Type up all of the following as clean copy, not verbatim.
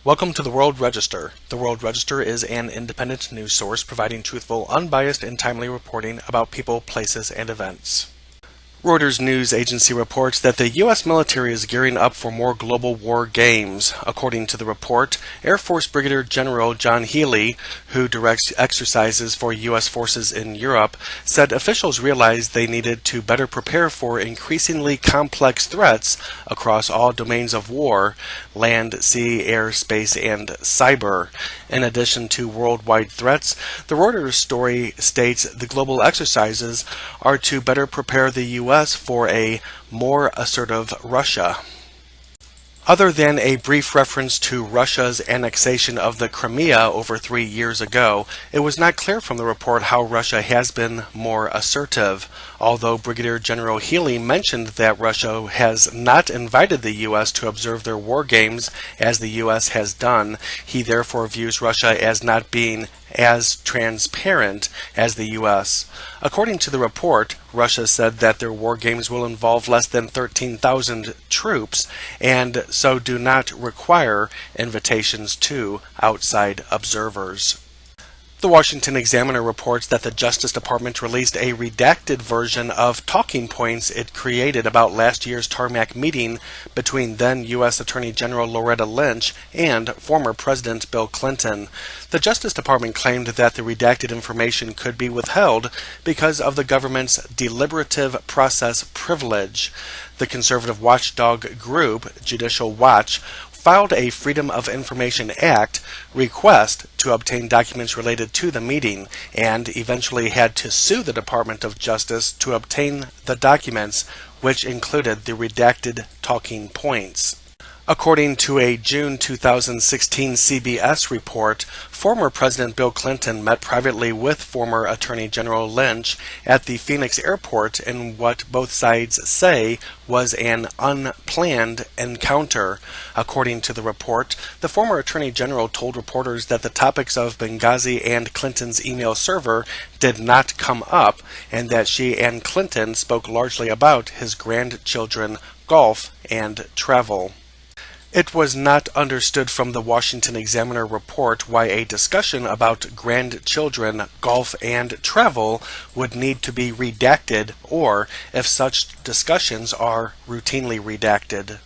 Welcome to the World Register. The World Register is an independent news source providing truthful, unbiased, and timely reporting about people, places, and events. Reuters news agency reports that the U.S. military is gearing up for more global war games. According to the report, Air Force Brigadier General John Healy, who directs exercises for U.S. forces in Europe, said officials realized they needed to better prepare for increasingly complex threats across all domains of war: land, sea, air, space, and cyber. In addition to worldwide threats, the Reuters story states the global exercises are to better prepare the U.S. for a more assertive Russia. Other than a brief reference to Russia's annexation of the Crimea over 3 years ago, it was not clear from the report how Russia has been more assertive. Although Brigadier General Healy mentioned that Russia has not invited the U.S. to observe their war games as the U.S. has done, he therefore views Russia as not being as transparent as the U.S. According to the report, Russia said that their war games will involve less than 13,000 troops and so do not require invitations to outside observers. The Washington Examiner reports that the Justice Department released a redacted version of talking points it created about last year's Tarmac meeting between then U.S. Attorney General Loretta Lynch and former President Bill Clinton. The Justice Department claimed that the redacted information could be withheld because of the government's deliberative process privilege. The conservative watchdog group, Judicial Watch, filed a Freedom of Information Act request to obtain documents related to the meeting and eventually had to sue the Department of Justice to obtain the documents, which included the redacted talking points. According to a June 2016 CBS report, former President Bill Clinton met privately with former Attorney General Lynch at the Phoenix airport in what both sides say was an unplanned encounter. According to the report, the former Attorney General told reporters that the topics of Benghazi and Clinton's email server did not come up, and that she and Clinton spoke largely about his grandchildren, golf, and travel. It was not understood from the Washington Examiner report why a discussion about grandchildren, golf, and travel would need to be redacted, or if such discussions are routinely redacted.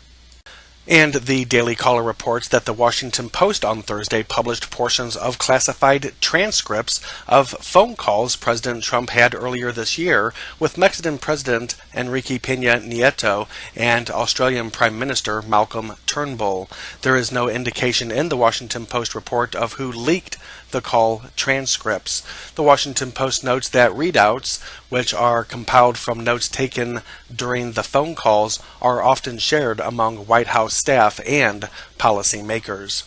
And the Daily Caller reports that the Washington Post on Thursday published portions of classified transcripts of phone calls President Trump had earlier this year with Mexican President Enrique Peña Nieto and Australian Prime Minister Malcolm Turnbull. There is no indication in the Washington Post report of who leaked the call transcripts. The Washington Post notes that readouts, which are compiled from notes taken during the phone calls, are often shared among White House staff and policymakers.